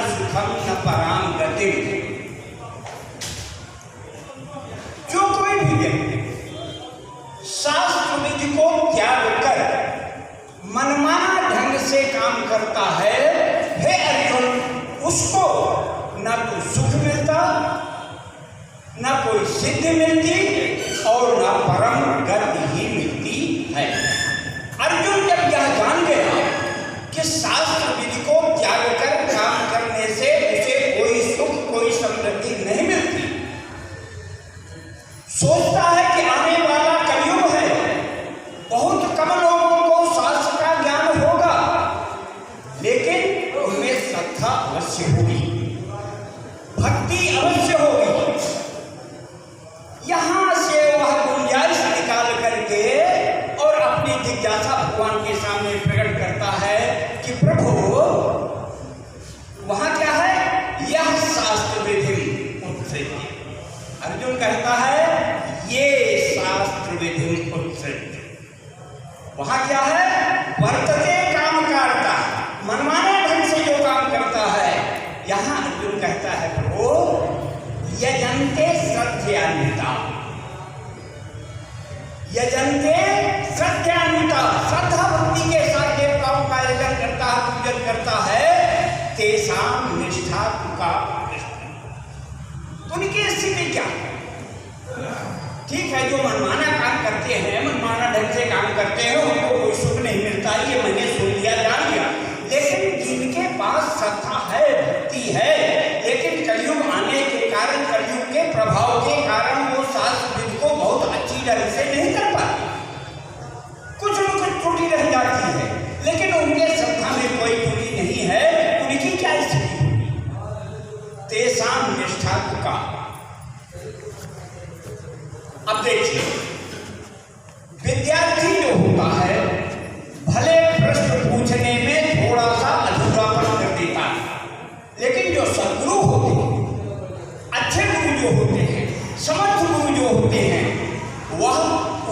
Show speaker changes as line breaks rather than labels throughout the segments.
सुखम न पराम गति। जो कोई भी व्यक्ति शास्त्र विधि को त्याग कर मनमाना ढंग से काम करता है, हे अर्जुन, उसको न तो सुख मिलता, न कोई सिद्धि मिलती और न परम गति ही मिलती है। अर्जुन जब यह जान गया कि शास्त्र विधि को त्याग कर काम करने से उसे कोई सुख कोई समृद्धि नहीं मिलती, सोचता है कि आने वाला कलयुग है, बहुत कम लोगों को शास्त्र का ज्ञान होगा, लेकिन उनमें श्रद्धा अवश्य होगी, भक्ति अवश्य होगी। यहां से वह गुंजाइश निकाल करके और अपनी जिज्ञासा भगवान के सामने प्रकट करता है कि प्रभु वहां क्या है, यह शास्त्र विधि उत्सृज्य। अर्जुन कहता है ये शास्त्र विधि उत्सृज्य, वहां क्या है, वर्तते काम करता, मनमाने ढंग से जो काम करता है। यहां अर्जुन कहता है प्रभु यजन्ते श्रद्धयान्विता, यजन्ते श्रद्धयान्विता, श्रद्धा भक्ति के साथ देवताओं का यजन करता है, पूजन करता है, तेषां निष्ठा का, उनकी स्थिति क्या है? ठीक है, जो मनमाना काम करते हैं, मनमाना ढंग से काम करते हैं, उनको कोई सुख नहीं मिलता, ये मैंने सुन लिया, जान लिया। लेकिन जिनके पास श्रद्धा है, भक्ति है, लेकिन कलयुग आने के कारण, कलयुग के प्रभाव के कारण वो शास्त्र विधि को बहुत अच्छी ढंग से नहीं कर पाते, कुछ न कुछ त्रुटि रह जाती है, लेकिन उनके श्रद्धा में कोई त्रुटि नहीं है। उनकी क्या स्थिति? तेषां निष्ठा का। अब देखिए, विद्यार्थी जो होता है भले प्रश्न पूछने में थोड़ा सा अधूरापन कर देता है, लेकिन जो सद्गुरु होते हैं, अच्छे गुरु जो होते हैं, समर्थ गुरु जो होते हैं, वह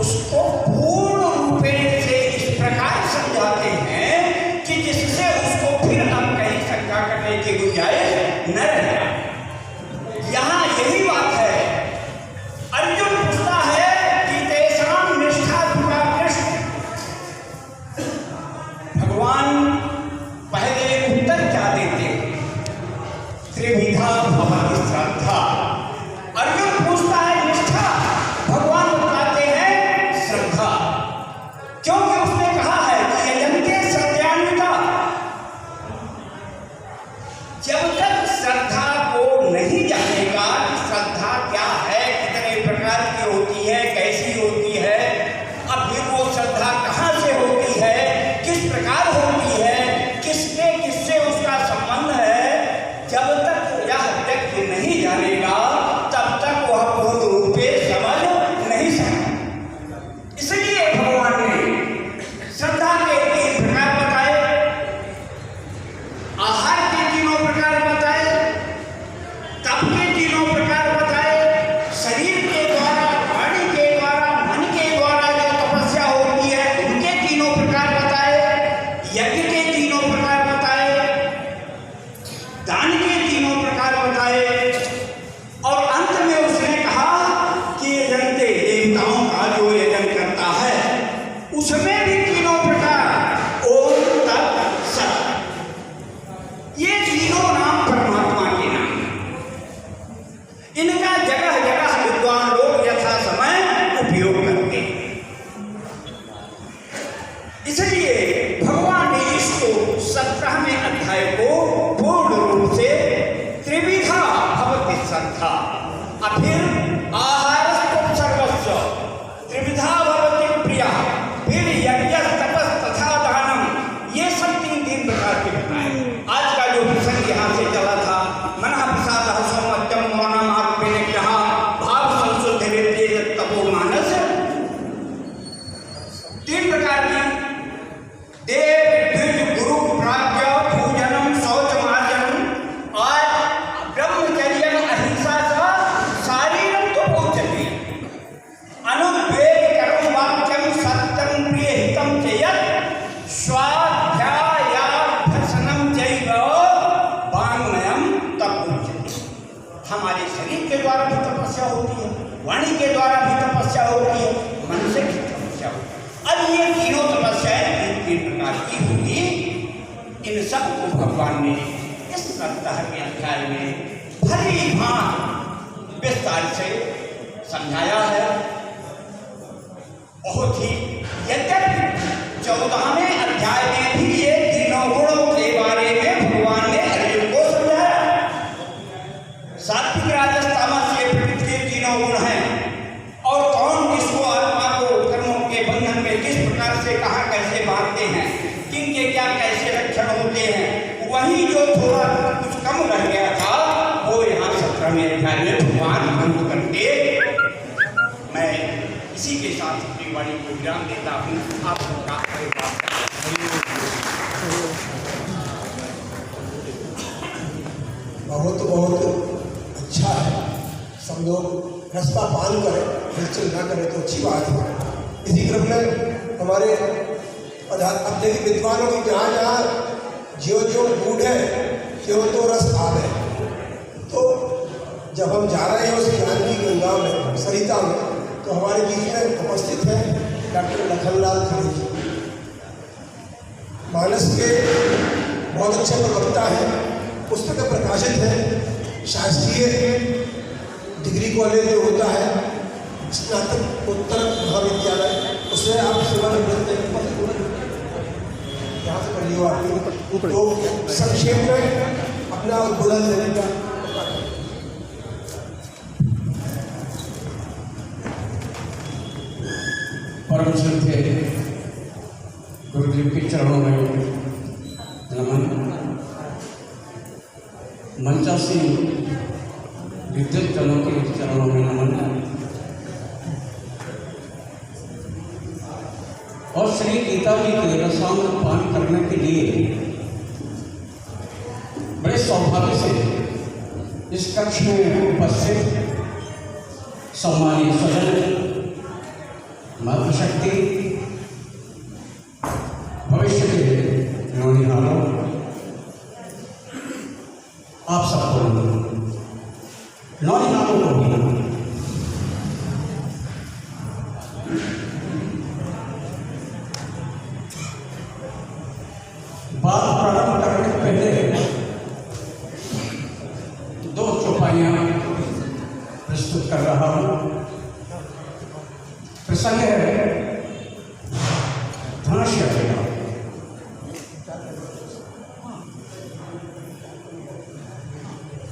उसको पूर्ण रूपेण से इस प्रकार समझाते हैं कि जिससे उसको फिर अब कहीं शंका करने की गुंजाइश न रहे। यहां यही बात है। अर्जुन पूछता है कि तेषां निष्ठा का प्रश्न, भगवान पहले उत्तर क्या देते हैं? त्रिविधा भवति श्रद्धा। अर्जुन पूछता है निष्ठा, भगवान बताते हैं श्रद्धा, क्योंकि उसने कहा है कि यजन्ते श्रद्धयान्विता। जब तक श्रद्धा को नहीं जानेगा कि श्रद्धा क्या है, कितने प्रकार की होती है, कैसी होती है, अब फिर वो श्रद्धा कहाँ से होती है, किस प्रकार होती है, किसके किससे उसका संबंध है, जब तक यह व्यक्ति नहीं जानेगा तब तक वह पूर्ण रूप से समझ नहीं सकता। इसलिए भगवान ने श्रद्धा के 3 प्रकार बताए, आहार के 3 प्रकार बताए, तप के 3 प्रकार बताए, शरीर के द्वारा, वाणी के द्वारा, मन के द्वारा जो तपस्या होती है उनके 3 प्रकार बताए, यज्ञ के 3 प्रकार बताए, दान के 3 प्रकार बताए, और अंत में उसने कहा कि यजन्ते, देवताओं का जो यजन करता है उसमें भी 3 प्रकार, ओम तत् सत्। ये 3 नाम परमात्मा के नाम हैं। इनका जगह जगह विद्वान लोग यथा समय उपयोग करते हैं। इसलिए भगवान ने इसको 17वें अध्याय को पूर्ण रूप से त्रिविधा भवति श्रद्धा, और फिर हमारे शरीर के द्वारा भी तपस्या होती है, वाणी के द्वारा भी तपस्या होती है, मन से भी तपस्या होती है। अब ये तीनों तपस्याएं तीन प्रकार की होगी। इन सबको भगवान ने इस 17वें अध्याय में भली भांति विस्तार से समझाया है। बहुत ही, यद्यपि 14वें अध्याय में भी ये तीनों गुणों के बारे में भगवान ने अर्जुन को समझाया। सात्विक राजस तामस ये प्रकृति के तीनों गुण हैं, और कौन किसको आत्मा को कर्मों के बंधन में किस प्रकार से कहाँ कैसे बांधते हैं, किनके क्या कैसे लक्षण होते हैं, वही जो थोड़ा कुछ कम रह गया था वो यहाँ 17वें अध्याय में भगवान अंत करके, मैं इसी के साथ अपनी वाणी को विराम देता हूँ। आप सबका
बहुत बहुत अच्छा है। सब लोग रास्ता पान करें, हलचल ना करें तो अच्छी बात है। इसी क्रम में हमारे अपने विद्वानों की जहाँ जहाँ ज्यो ज्यो बूढ़ है त्यों तो रस आवे। तो जब हम जा रहे हैं उस ज्ञान की गंगा में, सरिता में, तो हमारे बीच में उपस्थित है डॉक्टर लखनलाल खड़े जी, मानस के बहुत अच्छे प्रवक्ता हैं, पुस्तक प्रकाशित है। शासकीय डिग्री कॉलेज जो होता है, स्नातक उत्तर महाविद्यालय, उसमें आप सेवानिवृत्त यहाँ से पढ़िए आपको। तो संक्षेप में अपना उद्बोधन देने का
परम श्रद्धेय गुरुदेव के चरणों में नमन। मंचासीन विद्युत जनों के चरणों में नमन। और श्री गीता जी के रसामृत पान करने के लिए बड़े सौभाग्य से इस कक्ष में उपस्थित सम्मानीय सदन, मातृशक्ति, भविष्य के नौनिहालों, आप सबको नौनिहालों को भी बात प्रारंभ करने से पहले दो चौपाइयां प्रस्तुत कर रहा हूं। प्रसंग है धनुष यात्रा।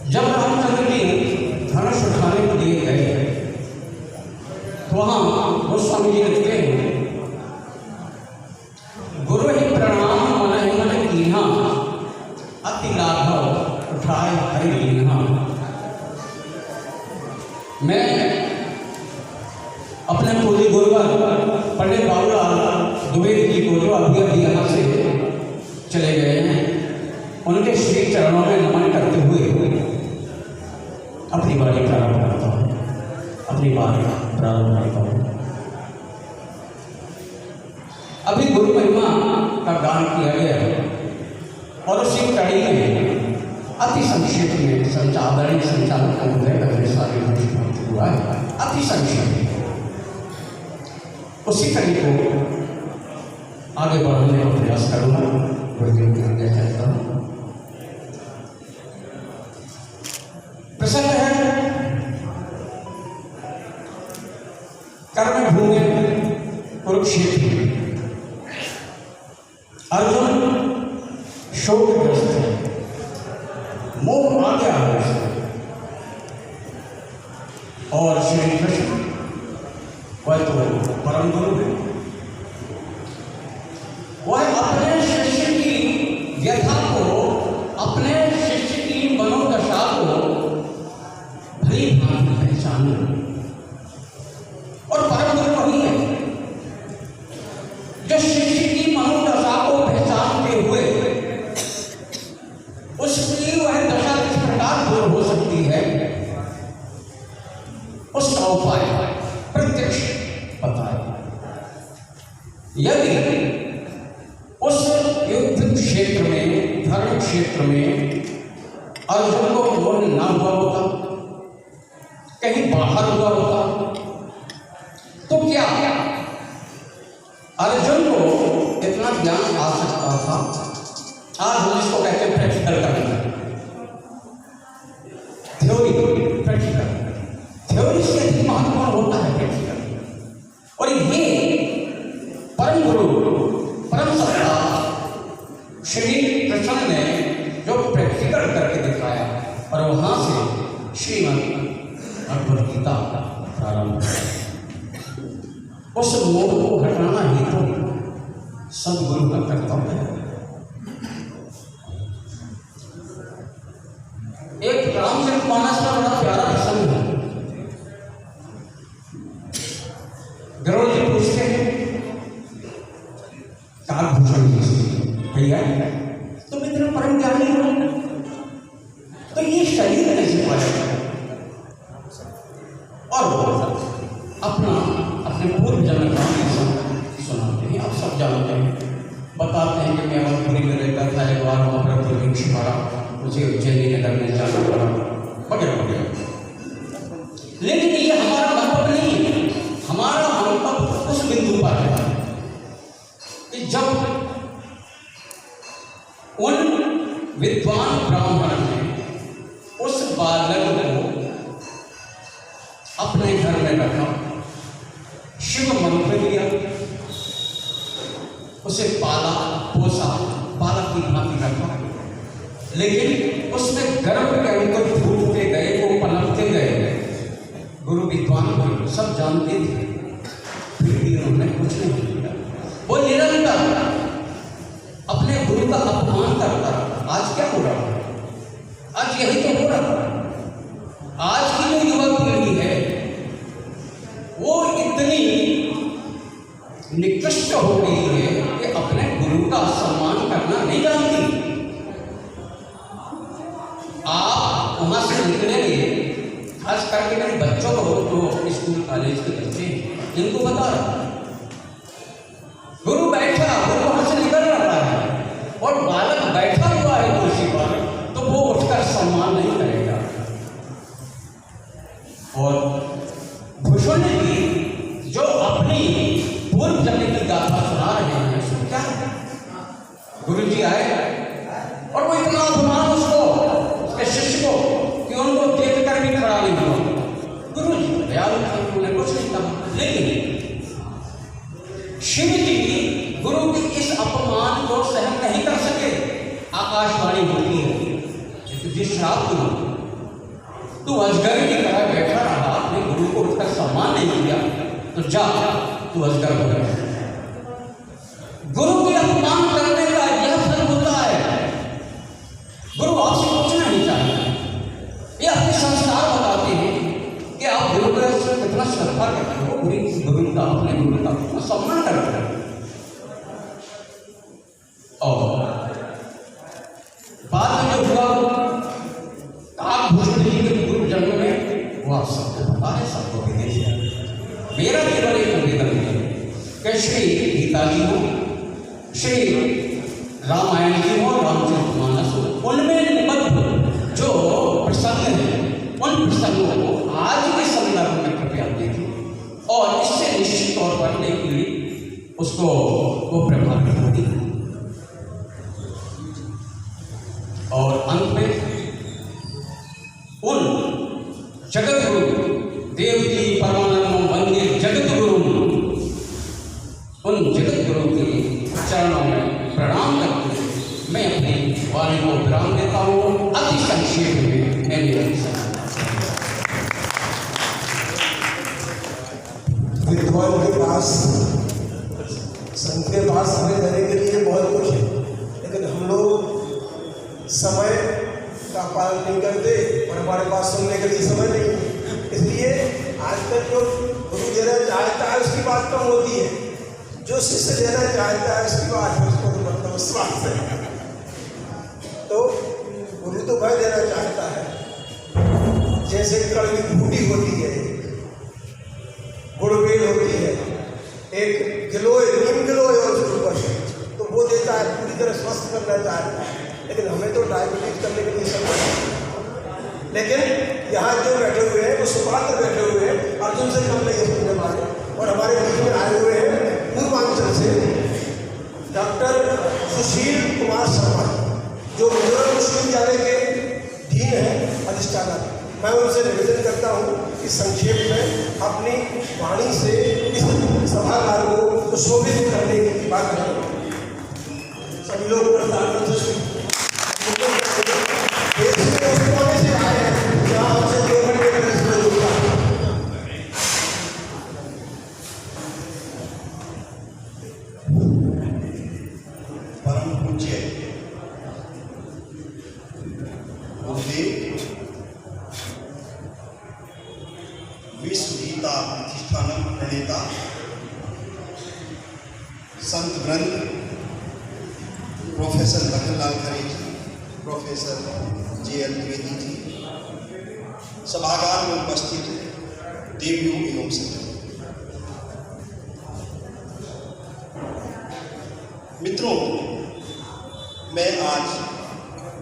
जब रामचंद्र जी धनुष उठाने के लिए गए तो वहां गोस्वामी जी लिखते हैं, गुरु ही प्रणाम मन मन कीन्हा, अति लाघव उठाए हरि लीन्हा। मैं अपने पूरी गुरुवर पंडित बाबूलाल द्विवेदी जी को, जो अभी अभी यहाँ से चले गए हैं, उनके श्री चरणों में नमन करते हुए अपनी वाणी प्रारंभ करता हूँ। अभी गुरु महिमा का गान किया गया और उसी कड़ी में अति संक्षेप में संचालन संचालक महोदय का सारे हुआ है। अति संक्षेप उसी कड़ी को आगे बढ़ाने का प्रयास करूँगा। गुरुदेव की आज्ञा चाहता हूँ। प्रसंग है कर्म भूमि कुरुक्षेत्र। अर्जुन शोकग्रस्त है, मोह आ गया है और श्री कृष्ण वह तो परम गुरु है, वह अपने शिष्य की व्यथा को, अपने शिष्य की मनोदशा को भली भांति पहचान और परम गुरु वही है जो शिष्य की मनोदशा को पहचानते हुए उसकी वह दशा किस प्रकार दूर हो सकती है उसका उपाय प्रत्यक्ष बताए। यदि उस युद्ध क्षेत्र में, धर्म क्षेत्र में अर्जुन को मोह न हुआ होता कहीं बाहर हुआ होता तो क्या अर्जुन को इतना ज्ञान आ सकता था? आज हम इसको कहते हैं प्रैक्टिकल करना, थ्योरी प्रैक्टिकल, थ्योरी से अधिक महत्वपूर्ण होता है प्रैक्टिकल। और ये परम गुरु परम सत्ता श्री कृष्ण ने जो प्रैक्टिकल करके दिखाया और वहां से श्रीमद् भगवद गीता प्रारंभ हुआ। उस मोह को हटाना ही तो सदगुरु का कर्तव्य है। एक रामचरितमानस का बड़ा प्यारा प्रसंग है। गरुड़ जी पूछते हैं काकभूषण जी से, भैया तुम इतने परम ज्ञानी हो तो ये शरीर कैसे पाया? और अपना अपने पूर्व जन्म का सुनाते हैं। आप सब जानते हैं, बताते हैं कि मैं अवधपुरी में रहता था, एक बार वहाँ पर दुर्भिक्ष पड़ा, मुझे उज्जैनी नगर में जाना पड़ा वगैरह वगैरह। लेकिन ये हमारा मंतव्य नहीं है। हमारा मंतव्य उस बिंदु पर है कि जब उन विद्वान ब्राह्मण ने उस बालक को अपने घर में रखा, शिव मंत्र दिया, उसे पाला पोसा, बालक की भांति रखा, लेकिन उसमें गर्भ के अंकुर फूटते गए, वो पनपते गए। गुरु विद्वान गुरु सब जानते थे, फिर भी उन्होंने कुछ नहीं किया। वो निरंतर अपने गुरु का अपमान करता। आज क्या हो रहा है? आज यही तो हो रहा है। आज की जो युवा पीढ़ी है वो इतनी निकृष्ट हो गई है कि अपने गुरु का सम्मान करना नहीं जानती। आप वहां से निकलेंगे, खास करके मेरे बच्चों को, तो स्कूल कॉलेज के बच्चे इनको बता रहा, गुरु बैठा, गुरु वहां से निकल रहा है और बालक बैठा हुआ है कुर्सी पर, तो वो उठकर सम्मान नहीं करेगा। और भूषण जी जो अपनी पूर्व जन्म की गाथा सुना रहे हैं, उसमें क्या है? गुरु जी आए और वो इतना अभिमान उसको, उसके शिष्य को, कि उनको देख कर भी खड़ा नहीं हुआ। गुरु जी दयालु थे, उन्होंने कुछ नहीं कहा। लेकिन शिव जी गुरु के इस अपमान को सहन नहीं कर सके। आकाशवाणी होती है, तुझे श्राप दूं, तू अजगर की तरह बैठा रहा, अपने गुरु को उठकर सम्मान नहीं किया, तो जा तू अजगर हो गया। गुरु के अपमान करने का यह फल होता है। गुरु आपसे कुछ नहीं चाहते, ये अपने संस्कार बताते हैं कि आप गुरु का कितना श्रद्धा करते हो, गुरु का, अपने गुरु का कितना सम्मान करते हो। और बाद में जो हुआ काकभूषण जी के पूर्व जन्म में, वो आप सबको पता है, सबको विदित है। मेरा केवल एक निवेदन है कि श्री गीता जी हो, श्री रामायण जी हो, रामचरितमानस हो, उनमें निबद्ध जो प्रसंग हैं, उन प्रसंगों को आज के संदर्भ में कृपया देखें और इससे निश्चित तौर पर एक पीढ़ी उसको वो प्रभावित होती है। और अंत में उन जगत गुरु देवकी परमानंद वंदे जगत गुरु, उन जगत गुरु के चरणों में प्रणाम करते हुए मैं अपनी वाणी को विराम देता हूँ। अति संक्षेप में मेरी
विद्वान के पास, संत के पास हमें देने के लिए बहुत कुछ है, लेकिन हम लोग समय का पालन नहीं करते और हमारे पास सुनने के लिए समय नहीं है। इसलिए आजकल जो गुरु देना चाहता है उसकी बात कम होती है, जो शिष्य देना चाहता है उसकी बात उसको तो मतलब विश्वास है। तो गुरु तो वह देना चाहता है जैसे कड़वी बूटी होती है, गुड़बेल होती है, एक गिलोय, नीम गिलोय और उसके ऊपर, तो वो देता है, पूरी तरह स्वस्थ करना चाहता है। लेकिन हमें तो डायबिटीज करने के लिए सब, लेकिन यहाँ जो बैठे हुए हैं वो सुपात्र बैठे हुए हैं, अर्जुन से कम नहीं है हमारे। और हमारे बीच में आए हुए हैं पूर्वांचल से डॉक्टर सुशील कुमार शर्मा, जो मिजोरम विश्वविद्यालय के डीन है, अधिष्ठाता। मैं उनसे निवेदन करता हूँ कि संक्षेप में अपनी वाणी से इस सभागार को सुशोभित करने की बात करें। सभी लोग प्रधानमंत्री देश में उस कोने से आए हैं जहाँ हमसे 2 घंटे का रेस्ट होता है।
परम पूज्य गुरुदेव विश्व गीता प्रतिष्ठानम प्रणेता संत वृंद प्रोफेसर लखनलाल खरे जी, प्रोफेसर JL द्विवेदी जी, सभागार में उपस्थित देवियों एवं सज्जनों, मित्रों, मैं आज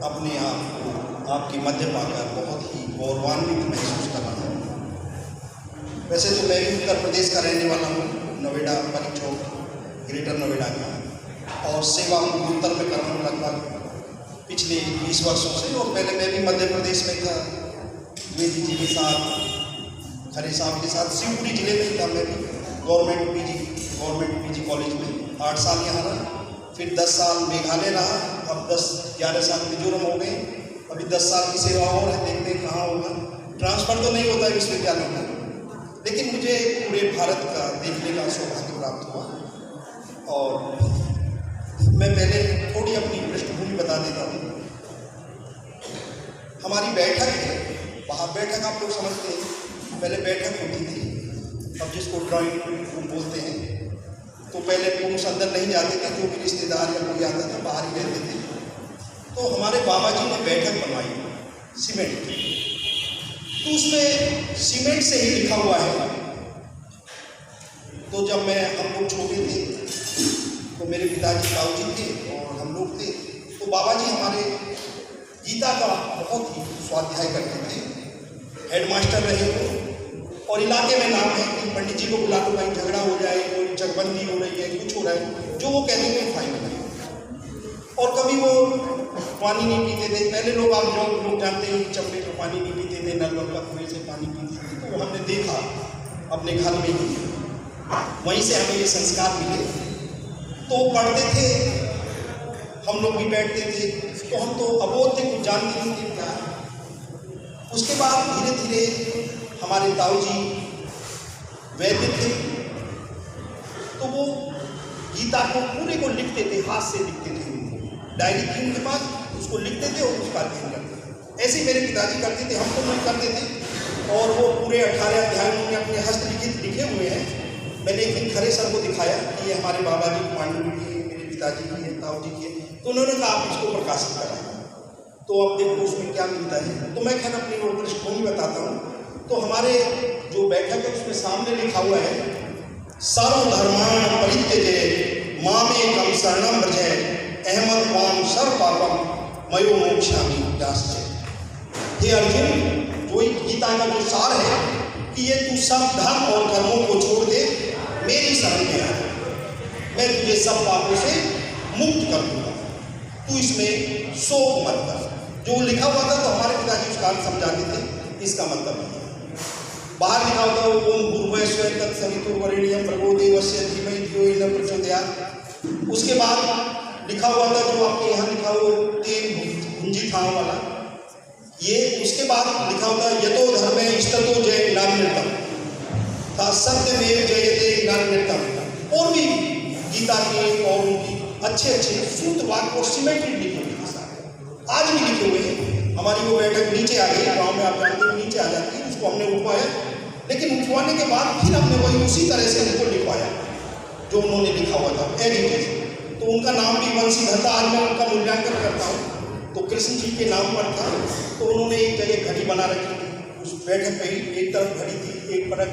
अपने आप को आपके मध्य पाकर बहुत ही गौरवान्वित महसूस कर रहा हूँ। वैसे तो मैं भी उत्तर प्रदेश का रहने वाला हूँ, नोएडा परिचौक, ग्रेटर नोएडा का, और सेवा उत्तर में कर रहा हूँ लगभग पिछले 20 वर्षों से। और पहले मैं भी मध्य प्रदेश में था, द्विवेदी जी के साथ, खरे साहब के साथ, शिवपुरी जिले में था। मैं भी गवर्नमेंट पीजी कॉलेज में 8 साल यहाँ रहा, फिर 10 साल मेघालय रहा, अब 10-11 साल मिजोरम हो गए, अभी 10 साल की सेवा और है, देखते हैं कहाँ होगा। ट्रांसफर तो नहीं होता है विश्वविद्यालय में, लेकिन मुझे पूरे भारत का देखने का सौभाग्य प्राप्त हुआ। और मैं पहले थोड़ी अपनी पृष्ठभूमि बता देता हूँ। हमारी बैठक है, वहाँ बैठक आप लोग समझते हैं, पहले बैठक होती थी, अब जिसको ड्राइंग रूम बोलते हैं। तो पहले पुरुष अंदर नहीं जाते थे, जो भी रिश्तेदार या कोई आता था बाहर ही रहते थे। तो हमारे बाबा जी ने बैठक बनवाई सीमेंट की, तो उसमें सीमेंट से ही लिखा हुआ है। तो जब हम लोग छोटे थे, तो मेरे पिताजी ताऊ जी थे और हम लोग थे, तो बाबा जी हमारे गीता का बहुत ही स्वाध्याय करते थे, हेडमास्टर रहे हो। और इलाके में नाम है कि पंडित जी को बुला लो, कहीं झगड़ा हो जाए, कोई जगबंदी हो रही है, कुछ हो रहा है, जो वो कहते थे फाइनल है। और कभी वो पानी नहीं पीते थे। पहले लोग, आप जो लोग जानते हैं, चमड़े का पानी नहीं पीते थे, नल का कुएं से पानी पीते थे। तो हमने देखा अपने घर में ही, वहीं से हमें ये संस्कार मिले। तो पढ़ते थे, हम लोग भी बैठते थे, तो हम तो अबोध थे, कुछ जानते नहीं थे क्या। उसके बाद धीरे धीरे हमारे ताऊ जी वैद्य थे, तो वो गीता को पूरे को लिखते थे, हाथ से लिखते थे। डायरी थी उनके पास, उसको लिखते थे और उसका अध्ययन करते थे। ऐसे ही मेरे पिताजी करते थे, हम तो नहीं करते थे। और वो पूरे 18 अध्यायों में अपने हस्तलिखित लिखे हुए हैं। मैंने एक दिन खरे सर को दिखाया कि ये हमारे बाबा जी पांडुलिपि है, मेरे पिताजी की है, ताऊ जी की है। तो उन्होंने कहा आप इसको प्रकाशित कराएं। तो अब देखो उसमें क्या मिलता है। तो मैं खैर अपनी वो पृष्ठभूमि बताता हूँ। तो हमारे जो बैठक है उसमें सामने लिखा हुआ है, सर्वधर्मान् परित्यज्य मामेकं शरणं व्रज अहमं त्वां सर्वपापं मयो मोक्षयामि दास्य। हे अर्जुन, जो गीता का जो सार है कि ये तू सब धर्म और कर्मों को छोड़ दे, मेरी शरण में आ, मैं तुझे सब पापों से मुक्त कर दूंगा, तू इसमें शोक मत कर। जो लिखा हुआ था तो हमारे पिताजी उसका अर्थ समझाते थे, इसका मतलब है। बाहर लिखा होता है ओम भूर्भुवस्सुः तत्सवितुर्वरेण्यं भर्गो देवस्य धीमहि धियो यो न प्रचोदयात्। उसके बाद लिखा हुआ था, जो आपके यहाँ लिखा हुआ तेन भुंजी था वाला, ये उसके बाद लिखा होता है यतो धर्मे इष्टतो जय नान्यतम था सत्यमेव जयते नान्यतम। और भी गीता के और उनकी अच्छे अच्छे सूत्र वाक्य और सिमेंटेड लिखे हुए आज भी लिखे हुए हैं। हमारी वो बैठक नीचे आ गई, गाँव में आप जानते हैं नीचे आ जाती है, उसको हमने उठवाया। लेकिन उठवाने के बाद फिर हमने वही उसी तरह से उनको लिखवाया जो उन्होंने लिखा हुआ था एडिटेड। तो उनका नाम भी वंशीधर था। आज मैं उनका मूल्यांकन करता हूँ तो कृष्ण जी के नाम पर था। तो उन्होंने एक जगह घड़ी बना रखी थी, उस बैठक पे ही एक तरफ घड़ी थी, एक तरफ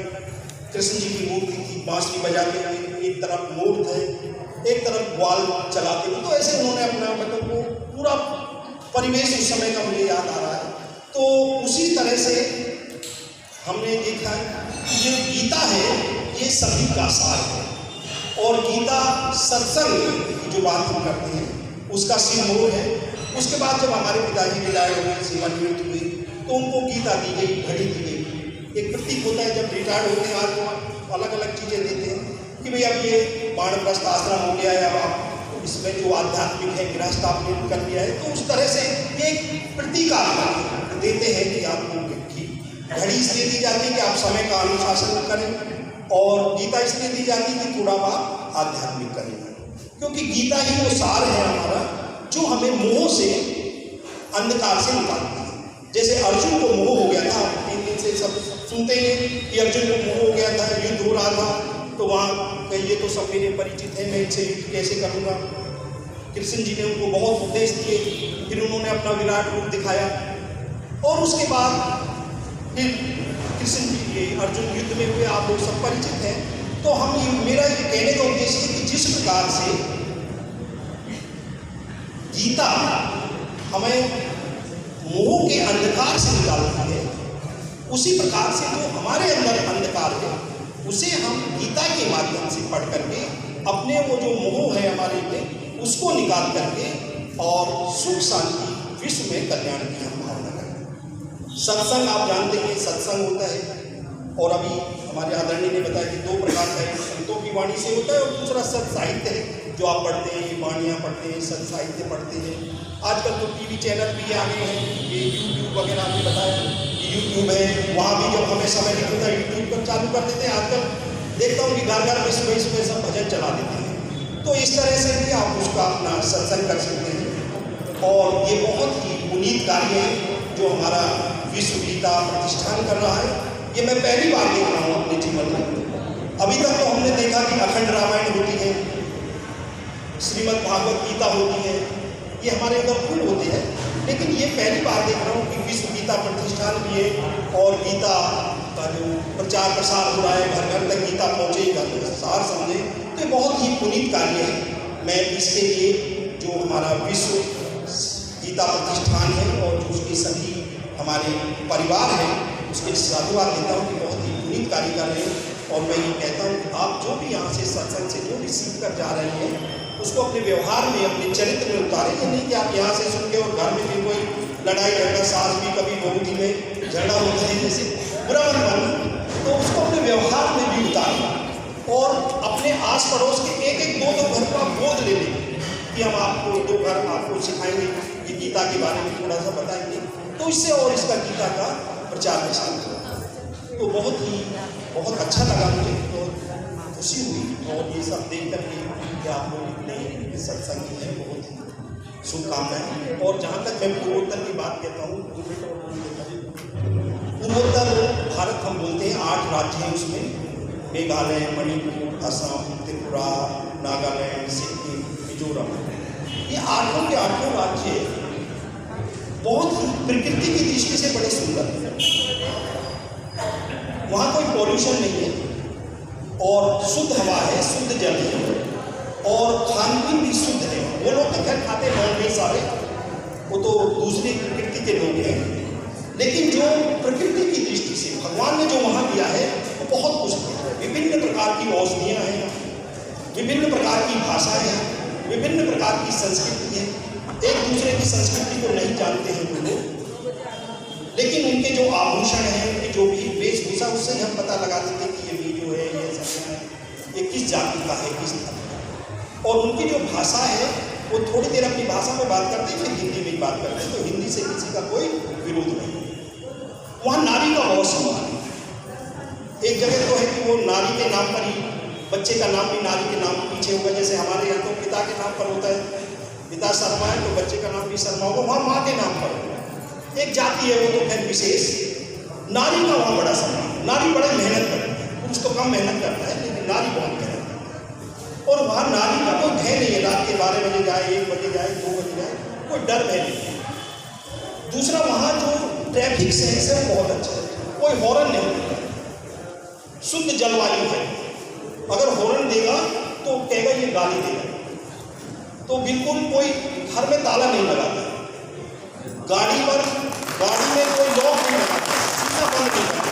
कृष्ण जी की मूर्ति थी बांसुरी बजाते हुए, एक तरफ मोर थे, एक तरफ ग्वाल चलाते हुए। तो ऐसे उन्होंने अपना मतलब वो पूरा परिवेश उस समय का मुझे याद आ रहा है। तो उसी तरह से हमने देखा कि ये गीता है, ये सभी का सार है। और गीता सत्संग की जो बात हम करते हैं उसका सिरमौर है। उसके बाद जब हमारे पिताजी रिटायर हो गए, सेवानिवृत्त हुए, तो उनको गीता दी गई, घड़ी दी गई। एक प्रतीक होता है जब रिटायर्ड होते हैं आज तो अलग अलग चीज़ें देते हैं कि भाई अब ये वानप्रस्थ आश्रम हो गया है, अब आप इसमें जो आध्यात्मिक है गृहस्थ आपने कर लिया है, तो उस तरह से एक प्रतीकात्मक देते हैं कि आपको घड़ी इसलिए दी जाती है कि आप समय का अनुशासन करें, और गीता इसलिए दी जाती है कि थोड़ा आप आध्यात्मिक करें, क्योंकि गीता ही वो सार है हमारा जो हमें मोह से, अंधकार से निकालती है। जैसे अर्जुन को मोह हो गया था, 3 दिन से सब सुनते हैं कि अर्जुन को मोह हो गया था, युद्ध हो रहा था, तो वहाँ ये तो सब मेरे परिचित हैं, मैं इनसे युद्ध कैसे करूँगा। कृष्ण जी ने उनको बहुत उपदेश दिए, फिर उन्होंने अपना विराट रूप दिखाया, और उसके बाद फिर कृष्ण जी अर्जुन युद्ध में हुए, आप लोग सब परिचित हैं। तो मेरा ये कहने का उद्देश्य है कि जिस प्रकार से गीता हमें मोह के अंधकार से निकालती है, उसी प्रकार से जो हमारे अंदर अंधकार है उसे हम गीता के माध्यम से पढ़ करके अपने वो जो मोह है हमारे में उसको निकाल करके और सुख शांति विश्व में कल्याण की हम भावना करें। सत्संग आप जानते हैं, सत्संग होता है, और अभी हमारे आदरणीय ने बताया कि 2 प्रकार का है, संतों की वाणी से होता है और दूसरा सत् साहित्य है जो आप पढ़ते हैं, वाणियाँ पढ़ते हैं, सत् साहित्य पढ़ते हैं। आजकल तो टीवी चैनल भी आ गए हैं, ये यूट्यूब वगैरह आपने बताया यूट्यूब है, वहाँ भी जब हमें समय नहीं होता यूट्यूब पर चालू कर देते हैं। आजकल देखता हूँ कि घर में सुबह सब भजन चला देते हैं, तो इस तरह से भी आप उसका अपना सत्संग कर सकते हैं। और ये बहुत ही पुनीत कार्य है जो हमारा विश्व गीता प्रतिष्ठान कर रहा है। ये मैं पहली बार देख रहा हूँ अपने जीवन में। अभी तक तो हमने देखा कि अखंड रामायण होती है, श्रीमद् भागवत गीता होती है, ये हमारे अंदर खूब होते हैं, लेकिन ये पहली बार देख रहा हूँ कि विश्व गीता प्रतिष्ठान भी है और गीता का जो प्रचार प्रसार हो रहा है, घर घर तक गीता पहुँचे, घर सार समझे, तो ये बहुत ही पुनीत कार्य है। मैं इसके लिए जो हमारा विश्व गीता प्रतिष्ठान है और जो उसके सभी हमारे परिवार हैं उसके साधुवाद देता हूँ कि बहुत ही पुनीत कार्य कर रहे हैं। और मैं ये कहता हूँ कि आप जो भी यहाँ से सत्संग से जो भी सीख कर जा रहे हैं उसको अपने व्यवहार में, अपने चरित्र में उतारें। ये नहीं कि आप यहाँ से सुन के और घर में फिर कोई लड़ाई झगड़ा, सास भी कभी बहू थी में झगड़ा होता है जैसे बुरा मन बन, तो उसको अपने व्यवहार में भी उतारें और अपने आस पड़ोस के एक दो घर को आप गोद ले लें कि हम आपको 2 घर आपको सिखाएंगे, ये गीता के बारे में थोड़ा सा बताएंगे, तो इससे और इसका गीता का प्रचार प्रसार होगा। तो बहुत अच्छा लगा मुझे, बहुत खुशी हुई, और ये सब देख करके कि आप लोग इतने सत्संग है, बहुत ही शुभकामनाएं। और जहाँ तक मैं पूर्वोत्तर की बात कहता हूँ, पूर्वोत्तर भारत हम बोलते हैं 8 राज्य हैं उसमें, मेघालय, मणिपुर, असम, त्रिपुरा, नागालैंड, सिक्किम, मिजोरम। ये 8 के 8 राज्य बहुत ही प्रकृति की दृष्टि से बड़े सुंदर हैं। वहाँ कोई पॉल्यूशन नहीं है और शुद्ध हवा है, शुद्ध जल है और खान पीन भी शुद्ध है। वो लोग तो खैर खाते हैं सारे, वो तो दूसरी प्रकृति के लोग हैं, लेकिन जो प्रकृति की दृष्टि से भगवान ने जो वहाँ दिया है वो बहुत कुछ है। विभिन्न प्रकार की औषधियाँ हैं, विभिन्न प्रकार की भाषाएँ हैं, विभिन्न प्रकार की संस्कृति है। एक दूसरे की संस्कृति को नहीं जानते हैं वो लोग, लेकिन उनके जो आभूषण हैं, उनकी जो भी वेशभूषा, उससे हम पता लगा देते हैं कि ये भी जो है, ये सब है, ये किस जाति का है, किस धर्म का। और उनकी जो भाषा है वो थोड़ी देर अपनी भाषा में बात करते हैं, फिर हिंदी में ही बात करते हैं, तो हिंदी से किसी का कोई विरोध नहीं। वहाँ नारी का बहुत सम्मान है। एक जगह तो है कि वो नारी के नाम पर ही, बच्चे का नाम भी नारी के नाम पीछे होगा। जैसे हमारे यहाँ तो पिता के नाम पर होता है, पिता शर्मा है तो बच्चे का नाम भी शर्मा होगा, वहाँ माँ के नाम पर होगा। एक जाति है वो तो खैर विशेष। नारी का वहाँ बड़ा सम्मान, नारी बड़े मेहनत करती है, पुरुष तो कम मेहनत करता है, लेकिन नारी बहुत मेहनत करती है। और वहाँ नारी का कोई भय नहीं है, रात के 12 बजे जाए, 1 बजे जाए, 2 बजे जाए, कोई डर भय नहीं है। दूसरा, वहाँ जो ट्रैफिक सेंस है बहुत अच्छा है, कोई हॉर्न नहीं होता, शुद्ध जलवायु है। अगर हॉर्न देगा तो कहेगा ये गाली देगा, तो बिल्कुल कोई घर में ताला नहीं लगाता, गाड़ी में कोई लॉक नहीं लगाता, सीधा बंद नहीं करता,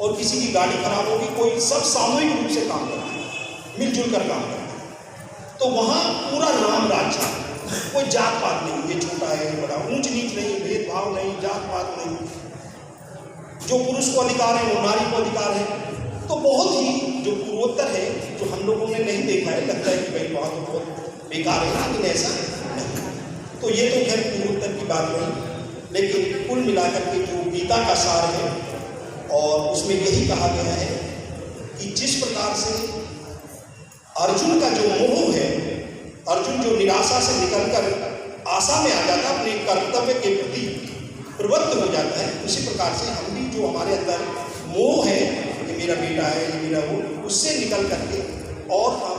और किसी की गाड़ी खराब होगी, कोई सब सामूहिक रूप से काम करते हैं, मिलजुल कर काम करते हैं। तो वहाँ पूरा राम राज्य, कोई जात पात नहीं, ये छोटा है ये बड़ा, ऊंच नीच नहीं, भेदभाव नहीं, जात पात नहीं, जो पुरुष को अधिकार है वो नारी को अधिकार है। तो बहुत ही जो पूर्वोत्तर है, जो हम लोगों ने नहीं देखा है, लगता है कि भाई वहाँ तो बहुत बेकार है, लेकिन ऐसा नहीं। तो ये तो खैर पूर्वोत्तर की बात नहीं, लेकिन कुल मिलाकर के जो गीता का सार है, और उसमें यही कहा गया है कि जिस प्रकार से अर्जुन का जो मोह है, अर्जुन जो निराशा से निकलकर आशा में आ जाता है, अपने कर्तव्य के प्रति प्रवृत्त हो जाता है, उसी प्रकार से हम भी जो हमारे अंदर मोह है, ये मेरा बेटा है, ये मेरा वो, उससे निकल करके और हम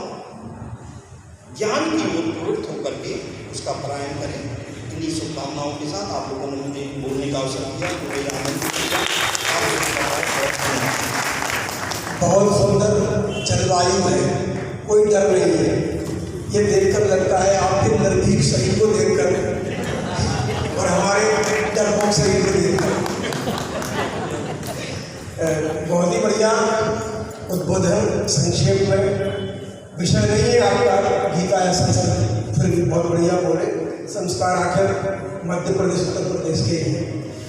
ज्ञान की ओर प्रवृत्त होकर के उसका पलायन करें। इन्हीं शुभकामनाओं के साथ आप लोगों ने मुझे बोलने का अवसर दिया, तो मेरा आनंद
बहुत सुंदर जलवायु है, कोई डर नहीं है। ये देखकर लगता है आपके निर्भीक शरीर को देखकर और हमारे डरपोक शरीर को देखकर। बहुत ही बढ़िया उद्बोधन, संक्षेप में विषय नहीं है आपका गीता या संस्कृत, फिर भी बहुत बढ़िया बोले। संस्कार आखिर मध्य प्रदेश उत्तर प्रदेश के हैं,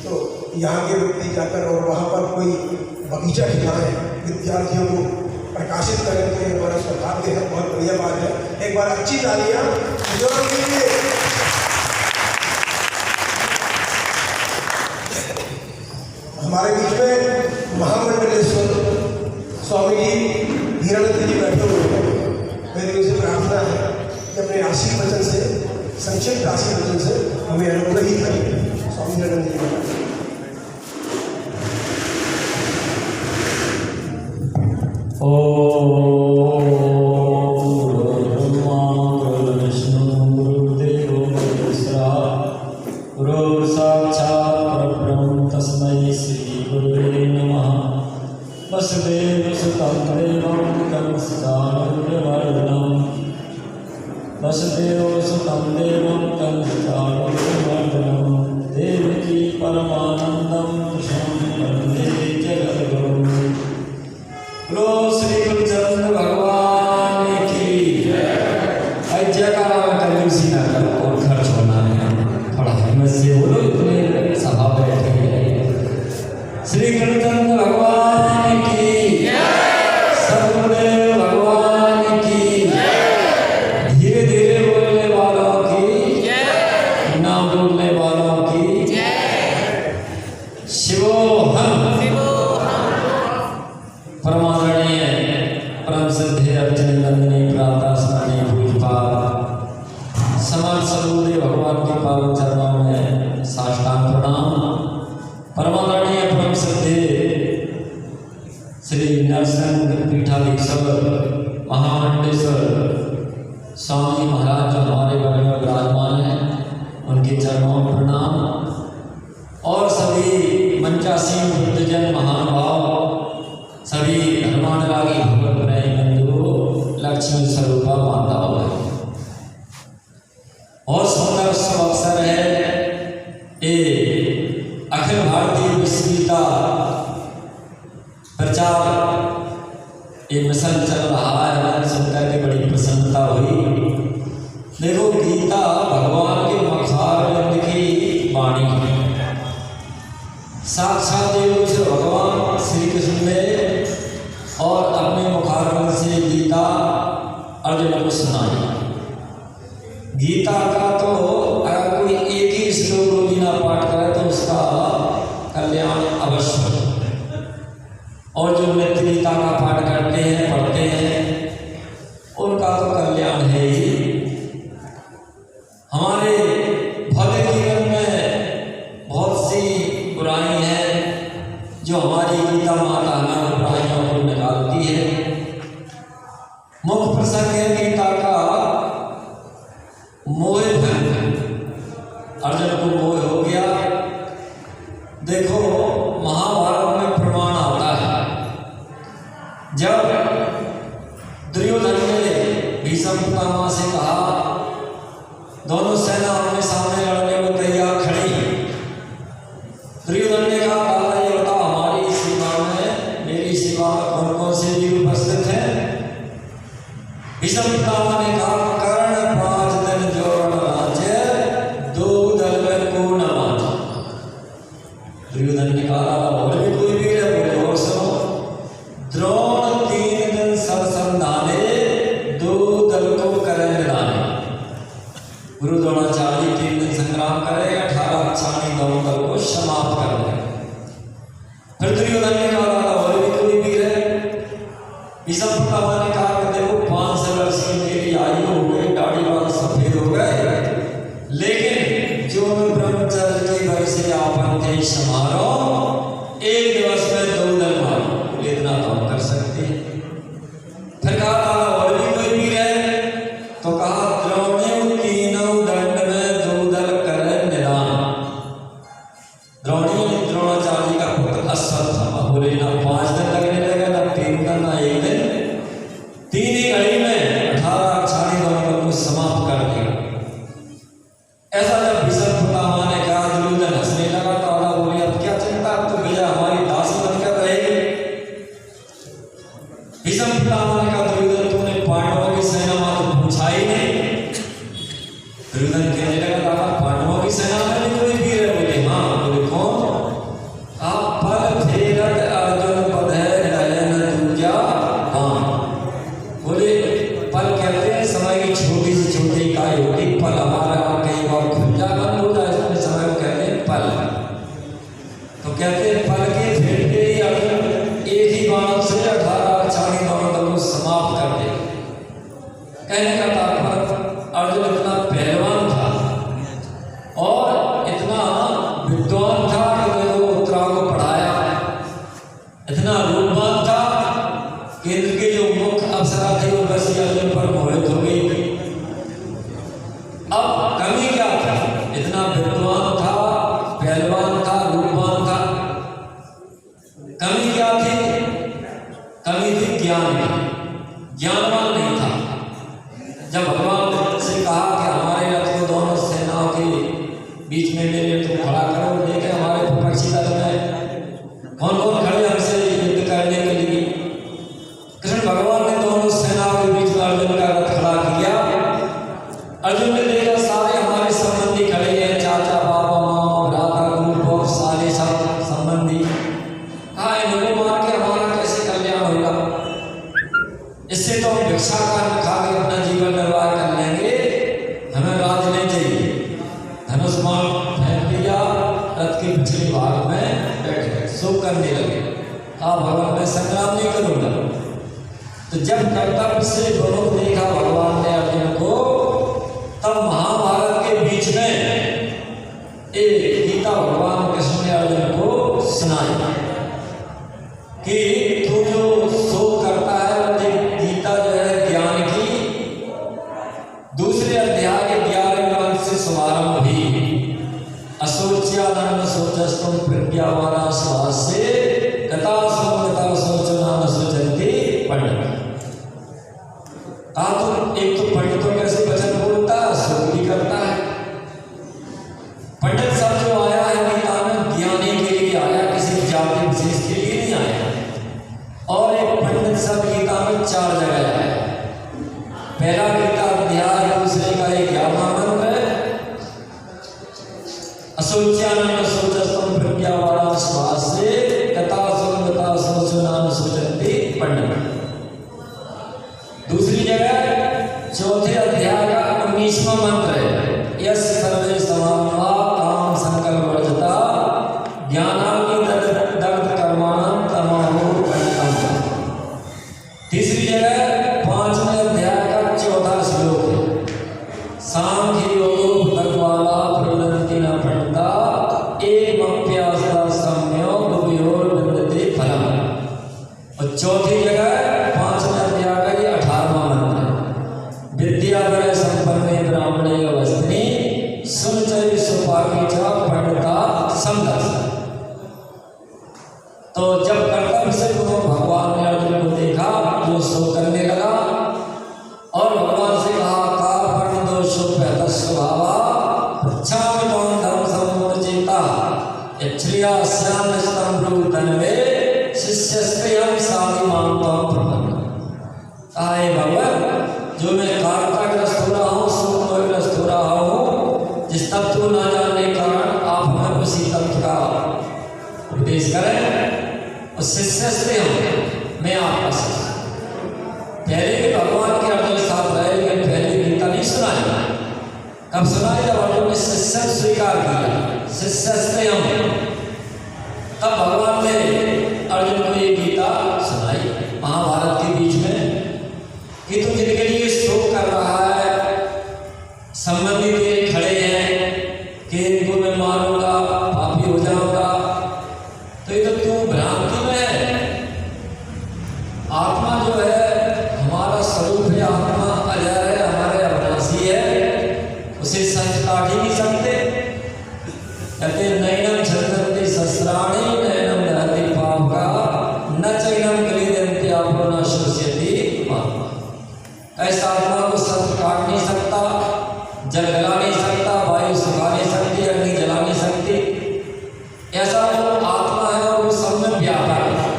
तो यहाँ के व्यक्ति जाकर और वहाँ पर कोई बगीचा खिलाएं, विद्यार्थियों को प्रकाशित करें, तो ये हमारा सौभाग्य है, बहुत बढ़िया बात है। एक बार अच्छी तालियां बुजुर्गों के लिए। हमारे बीच में महामंडलेश्वर स्वामी जी हीरानंद जी बैठे हुए हैं। मेरी उनसे प्रार्थना है कि अपने आशीर्वचन से, संक्षिप्त आशीर्वचन से हमें अनुग्रहित करें। स्वामी हीरानंद जी
वसुदेव सुतं देवं कंसचाणूरमर्दनं देवकी परमानंदं कृष्णं वन्दे जगद्गुरुं। बोलो श्री गुरुचंद्र भगवान की जय। जयकारा कभी उसी ना करो और खर्च होना है, थोड़ा हिम्मत से बोलो, इतने सभा बैठे हैं। श्री गुरुचंद्र भगवान की जय, सदगुरुदेव भगवान की जय, धीरे धीरे बोलने वालों की जय, ना बोलने वालों की जय। शिवोहम परमादरणीय परम सिद्धे अर्चन नंदिनी प्रातः स्मरणीय पूजपाद समर्थ सदगुरुदेव भगवान के पावन चरणों में साष्टांग प्रणाम। परमादरणीय परम सिद्धे श्री नरसिंह पीठाधीश्वर महामंडलेश्वर स्वामी महाराज जो हमारे बगल में विराजमान हैं, उनके चरणों में प्रणाम। और सभी मंचासीन वृद्धजन महानुभाव, सभी धर्मानुरागी भगवत प्रेमी बंधु, लक्ष्मी स्वरूपा माताओं है, और सुंदर शुभ अवसर है। ये अखिल भारतीय विश्व गीता प्रचार ये मिशन चल रहा है, मैंने सुनकर के बड़ी प्रसन्नता हुई। देखो, गीता भगवान के मुखारविंद की वाणी है, साक्षात देव से भगवान श्री कृष्ण ने और अपने मुखारविंद से गीता अर्जुन को सुनाई। गीता का तो अगर कोई एक ही श्लोक रोजीना पाठ करे तो उसका कल्याण अवश्य हो, और जो नित्य गीता का पाठ करते हैं, पढ़ते हैं, उनका तो कल्याण है ही। हमारे भौतिक जीवन में बहुत सी बुराई हैं जो हमारी गीता माता हमारी बुराइयों को निकालती है। मुख्य प्रसंग है गीता का मोह भंग। अर्जुन को मोह हो गया। देखो, महाभारत में प्रमाण आता है, जब दुर्योधन ने भीष्म पितामह से कहा, दोनों सेना आमने सामने लड़ने को तैयार खड़ी। दुर्योधन ने कहा, ये बताओ हमारी सीमा में दल को समाप्त कर दिया। फिर दुर्योधन ने कहा और भी कोई वीर है? भीष्म पितामह ने कहा कि देखो 500 वर्ष की मेरी आयु हो गई, दाढ़ी बाल सफेद हो गए, लेकिन जो मैं ब्रह्मचर्य की वजह से आपन थे समारोह, एक दिवस में 2 दल मारो, इतना तो हम कर सकते हैं। फिर कहा और भी कोई वीर है? तो कहा द्रोणी तीनों दंड में 2 दल कर निदान। द्रोणी द्रोणाचार्य का पुत्र अश्वत्थामा, बोले ना 5 दिन लगने लगे, ना 3 दिन, ना 1 दिन, 3 ही घड़ी में 18 अक्षाणी दोनों को समाप्त कर दिया। ऐसा जब भीष्म पितामह ने कहा, दुर्योधन हंसने लगा। ताला बोली अब क्या चिंता, अब तो विजय हमारी दासी बनकर रहेगी। भीष्म पितामह ने कहा दुर्योधन तुमने पांडवों की सेना में तो पूछा ही नहीं। दुर्योधन कहने लगा दादा पांडवों की सेना में भी कोई वीर है? बोले हाँ। बोले कौन? आप पल फेरत अर्जुन बधै नयन दूजा बाण। बोले पल कहते हैं समय की छोटी से छोटी इकाई होती, पल हमारा कई बार खुंजा बंद हो जाए, इसमें समय को कहते हैं पल। तो कहते हैं पल के फेरते ही अर्जुन एक ही बाण से 18 अक्षाणी दोनों दल को समाप्त कर दे। कहने का तात्पर्य अर्जुन इतना पहलवान था और इतना विद्वान था कि वो उत्तरा को पढ़ाया, इतना रूपवान था कि इनके जो मुख्य अप्सरा थे वो बस अर्जुन पर मोहित हो गई। अब कमी क्या था? इतना विद्वान था, पहलवान था, रूपवान था, कमी क्या थी? कमी थी ज्ञान की, ज्ञानवान नहीं था। जब भगवान से कहा कि हमारे रथ को दोनों सेनाओं के बीच में मेरे तुम खड़ा करो, देखे हमारे विपक्षी दल में कौन कौन खड़े हमसे युद्ध करने के लिए। कृष्ण भगवान ने दोनों सेनाओं के बीच में अर्जुन का रथ खड़ा किया। अर्जुन ने देखा सारे हमारे संबंधी खड़े हैं, चाचा, बाबा, मामा, भ्राता, गुरु, और सारे सब संबंधी। कहा इनको मार के हमारा कैसे कल्याण होगा? इससे तो हम भिक्षा कर खा के अपना जीवन निर्वाह कर लेंगे, हमें राज नहीं चाहिए। धनुष बाण फेंक दिया, रथ के पिछले भाग में बैठे शोक करने लगे। कहा भगवान मैं संग्राम नहीं करूंगा। तो जब कर्तव्य से विमुख देखा भगवान ने अर्जुन को, तब महाभारत के बीच में एक गीता भगवान कृष्ण ने अर्जुन को सुनाई कि तू जो शोक करता है, मुझे गीता जो है ज्ञान की दूसरे अध्याय के 11वें मंत्र से शुभारंभ भी असोच्यानंद सोचस्तुम प्रज्ञावाना स्वास्य कथा संगता सोचना न सोचन्ति पंडित। तो एक तो पंडितों कैसे वचन बोलता है, शोक भी करता है। पंडित सब जो आया है गीता में ज्ञानी के लिए आया, किसी जाति विशेष के लिए नहीं आया। और एक पंडित सब गीता में 4 जगह आया। पहला गीता अध्याय, दूसरे का 11वां मंत्र है असोच्यानंद सोचस्तुम प्रज्ञावाना स्वास्य कथा संगता सोचना न सोचन्ति पंडित। दूसरी जगह चौथे अध्याय का 19वां मंत्र है यस सर्वे समात्मा काम संकल्प वर्जता ज्ञानाग्नि दग्ध कर्माणं तमोहो पंडितम्। तीसरी जगह 5वें अध्याय का 14वां श्लोक है सांख्य योगो भगवाला प्रवदन्ति न पंडिता एकमप्यासदा सम्यो बुद्धियोर विन्दते फलम्। और चौथी जगह 5वें अध्याय का ये 18वां मंत्र है विद्या वै संपन्ने ब्राह्मणे वस्तिनि सुनचरि सुपाकी च पंडिता समदर्श। तो जब कर्तव्य से भगवान ने अर्जुन को देखा जो शोक करने लगा और भगवान से कहा कार्पण दोषो प्यत स्वभावा पृच्छामि त्वं धर्म समुचिता यच्छ्रिया स्यामस्तं ब्रूतनवे शिष्यस्तेयं साधि मां त्वं प्रपन्नः। आए भगवान जो मैं कारणग्रस्त हो रहा हूँ, शोकग्रस्त हो रहा हूँ, जिस तत्व को ना जानने के कारण आप हमें उसी तत्व का उपदेश करें और शिष्य से मैं आपका शिष्य। पहले भी भगवान के अर्जुन साथ रहे, लेकिन पहले गीता नहीं सुनाई। कब सुनाई? जब अर्जुन ने शिष्य स्वीकार किया, शिष्यस्त्रयम्। तब भगवान ने अर्जुन को ये गीता सुनाई महाभारत के बीच में कि तू जिनके लिए शोक कर रहा है, संबंधी तेरे खड़े हैं कि इनको मैं मारूंगा, पापी हो जाऊंगा, तो ये तो तू भ्रांति में है। आत्मा जो है हमारा स्वरूप है, आत्मा अजर है, हमारे अविनाशी है, उसे संत काट ही नहीं सकते। कहते नैनम छंदन्ति शस्त्राणि नैनम दहति पापका न चैनम क्रीडन्ति आपो न शोष्यति पापा। ऐसा आत्मा को संत काट नहीं सकता, जल जला नहीं सकता, वायु सुखा नहीं सकती, अग्नि जला नहीं सकती। ऐसा वो आत्मा है और वो सब में व्यापक है।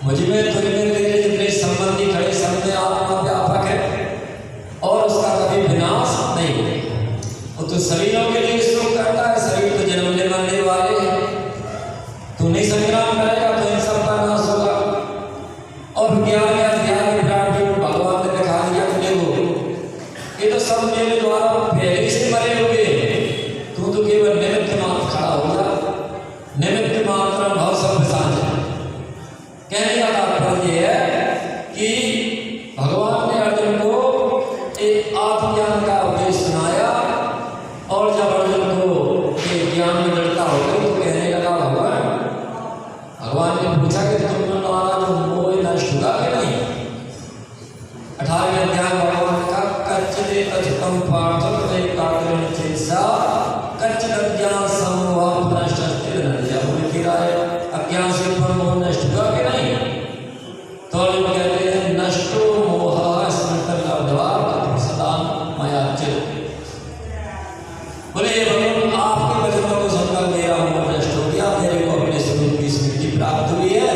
मुझ में तुझ में तेरे जितने संबंधी खड़े सब में आत्मा व्यापक है और उसका कभी विनाश नहीं। वो तो शरीरों के लिए सुख करता है, शरीर तो जन्मने मरने वाले हैं। तू नहीं संग्राम करेगा तो इन सब का नाश होगा। और ज्ञान विराट रूप भगवान ने दिखा दिया तुझे को, ये तो सब मेरे द्वारा पहले से मरे हुए, तू तो केवल निमित्त मात्र खड़ा हो जा। निमित्त मात्र भाव सब साझ। कहने का तात्पर्य है कि भगवान ने अर्जुन को एक आत्मज्ञान का उपदेश सुनाया और जब अर्जुन को एक ज्ञान में दृढ़ता हो गई तो कहने लगा भगवान ने पूछा कि तुम तुम्हारा जो मोह नष्ट हुआ कि नहीं। 18वें अध्याय भगवान ने कहा कच्चिदे तच्चितम पार्थो एकाग्रेण चेतसा कच्चिद अज्ञान समूह नष्टस्ते नरया। बोले फिर आए अज्ञान से उत्पन्न मोह नष्ट हुआ कि नहीं। तो अर्जुन कहते हैं नष्टो मोह स्मृतलब्ध्वा तत् सदा मया चित्। बोले भगवान आपके वचनों को सुनकर मेरा मोह नष्ट हो गया, मेरे को अपने स्वरूप की स्मृति प्राप्त हुई है,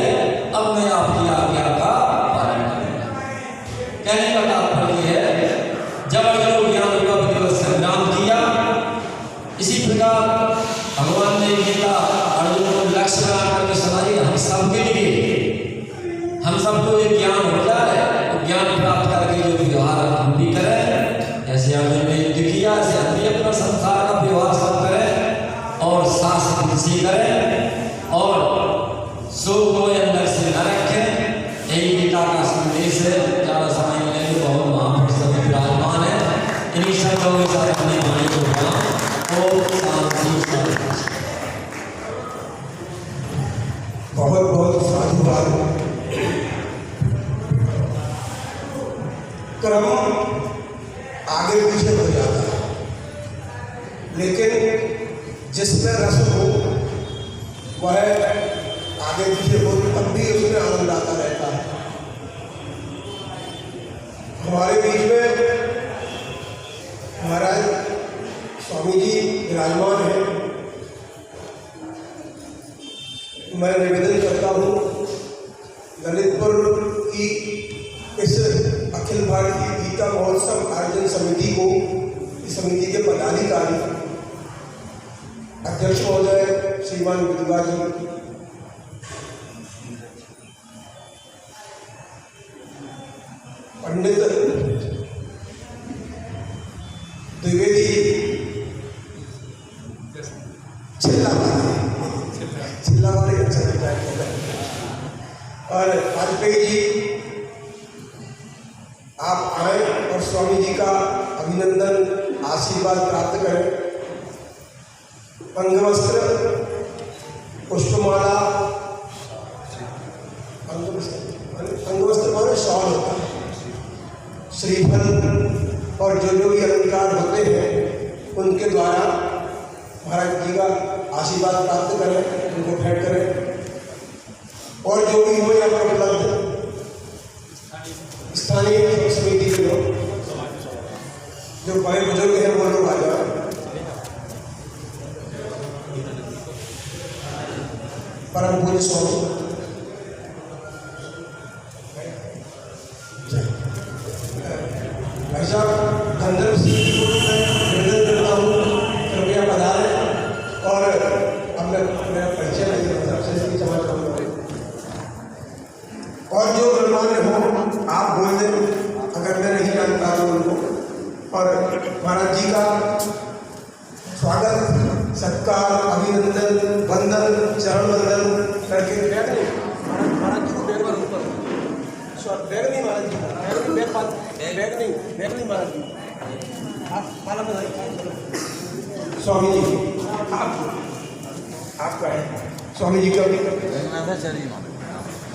अब मैं आपकी आज्ञा का पालन करूंगा। कहने का तात्पर्य है जब अर्जुन ज्ञान विरोध संग्राम किया, इसी प्रकार भगवान ने गीता अर्जुन को लक्ष्य बना करके सुनाई। हम सबके लिए, हम सबको ये ज्ञान हो जाए तो ज्ञान प्राप्त करके जो व्यवहार हम भी करें, जैसे अर्जुन ने युद्ध किया ऐसे हम भी अपना संसार का व्यवहार सब करें और शास्त्र से करें और शोक को अंदर से न रखें। यही गीता का संदेश है। ज़्यादा समय लेंगे, बहुत महापुरुष सभी विराजमान है, इन्हीं शब्दों के साथ अपनी वाणी को
बहुत बहुत साधुवाद। क्रम आगे पीछे हो जाता है, लेकिन जिसमें रस हो वह आगे पीछे हो तब भी उसमें आनंद आता रहता है। हमारे बीच में महाराज स्वामी जी विराजमान है। मैं निवेदन करता हूँ ललितपुर की इस अखिल भारतीय गीता महोत्सव आयोजन समिति को, इस समिति के पदाधिकारी अध्यक्ष महोदय श्रीमान विधवा जी, पंडित द्विवेदी, चिल्ला वाले अच्छा लगता है, और वाजपेयी जी आप आए और स्वामी जी का अभिनंदन आशीर्वाद प्राप्त करें। अंगवस्त्र, पुष्पमाला, अंगवस्त्र माने शॉल होता है, श्रीफल और जो भी अलंकार होते हैं उनके द्वारा महाराज जी का आशीर्वाद प्राप्त करें, उनको भेंट करें। और जो भी हो यहाँ पर उपलब्ध स्थानीय समिति के लोग, जो बड़े बुजुर्ग हैं वो लोग आ जाए। परम पूज्य स्वामी भाई साहब गंधर्व सिंह जी को मैं निवेदन करता हूँ कृपया पधारें और अब मैं मेरा परिचय नहीं सबसे इसकी क्षमा करूँगा। और जो गणमान्य हो आप बोल दें अगर मैं नहीं जानता तो उनको। और महाराज जी का स्वागत सत्कार बैग नहीं महाराज जी। आप माला बताइए। स्वामी जी आपका है। स्वामी जी का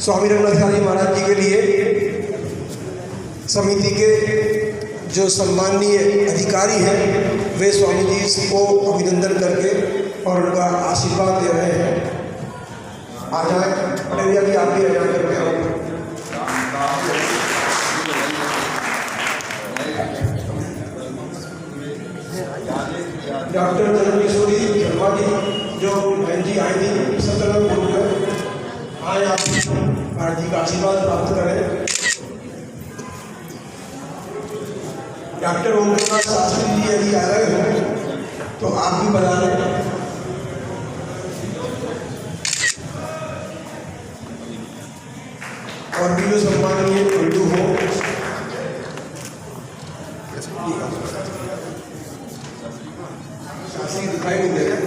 स्वामी रंगनाथाचार्य महाराज जी के लिए समिति के जो सम्माननीय अधिकारी हैं वे स्वामी जी को अभिनंदन करके और उनका आशीर्वाद दे रहे हैं। आ जाए पटेरिया की आप भी आ जाए करके। डॉक्टर चंद्रकिशोरी शर्मा जी जो बहन जी आई थी सत्रह ग्रुप में आए, आप महाराज जी का आशीर्वाद प्राप्त करें। डॉक्टर ओमप्रकाश शास्त्री जी यदि आ रहे हो तो आप भी बता दें। और भी जो सम्माननीय उर्दू हो शास्त्री दिखाई नहीं दे रहे।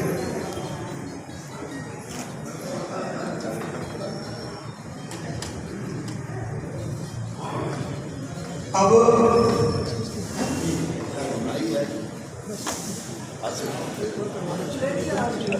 अब